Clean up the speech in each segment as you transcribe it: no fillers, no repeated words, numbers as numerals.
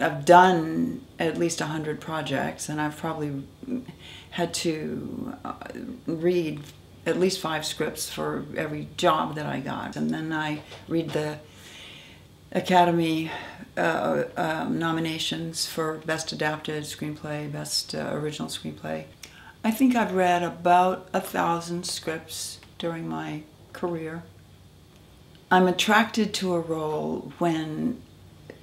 I've done at least 100 projects, and I've probably had to read at least 5 scripts for every job that I got. And then I read the Academy nominations for Best Adapted Screenplay, Best Original Screenplay. I think I've read about 1,000 scripts during my career. I'm attracted to a role when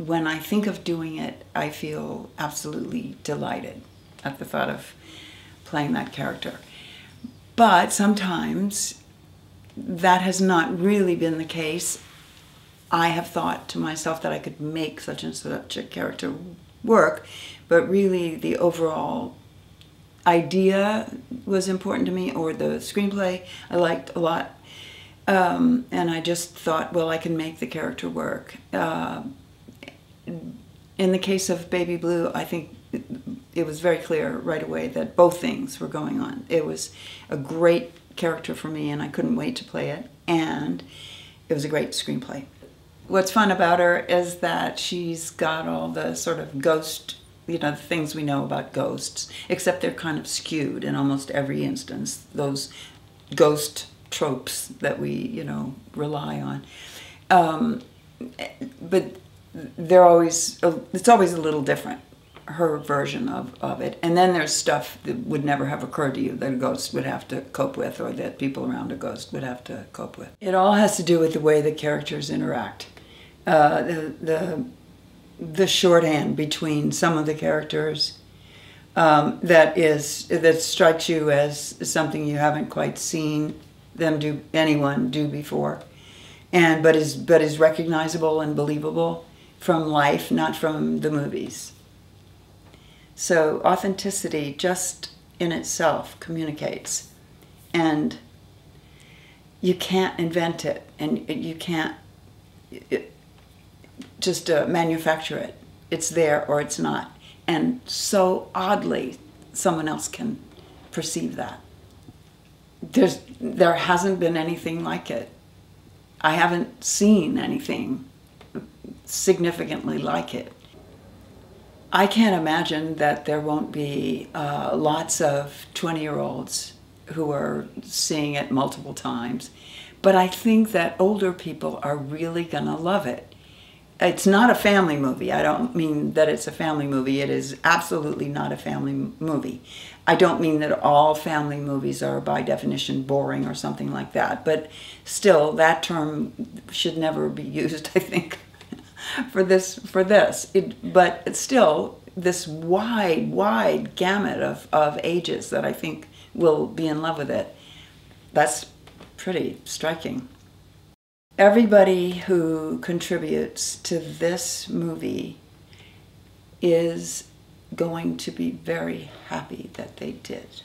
I think of doing it, I feel absolutely delighted at the thought of playing that character. But sometimes that has not really been the case. I have thought to myself that I could make such and such a character work, but really the overall idea was important to me, or the screenplay I liked a lot. And I just thought, well, I can make the character work. In the case of Baby Blue, I think it was very clear right away that both things were going on. It was a great character for me, and I couldn't wait to play it, and it was a great screenplay. What's fun about her is that she's got all the sort of ghost, you know, the things we know about ghosts, except they're kind of skewed in almost every instance, those ghost tropes that we, you know, rely on. But they're always, it's always a little different, her version of it. And then there's stuff that would never have occurred to you that a ghost would have to cope with, or that people around a ghost would have to cope with. It all has to do with the way the characters interact. The shorthand between some of the characters that strikes you as something you haven't quite seen anyone do before, but is recognizable and believable from life, not from the movies. So authenticity just in itself communicates, and you can't invent it, and you can't just manufacture it. It's there or it's not. And so oddly, someone else can perceive that. There hasn't been anything like it. I haven't seen anything significantly like it. I can't imagine that there won't be lots of 20-year-olds who are seeing it multiple times, but I think that older people are really gonna love it. It's not a family movie. I don't mean that it's a family movie. It is absolutely not a family movie. I don't mean that all family movies are by definition boring or something like that, but still that term should never be used, I think, for this. But still, this wide gamut of ages that I think will be in love with it, that's pretty striking. Everybody who contributes to this movie is going to be very happy that they did,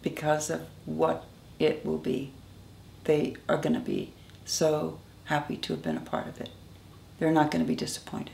because of what it will be. They are going to be so happy to have been a part of it. They're not going to be disappointed.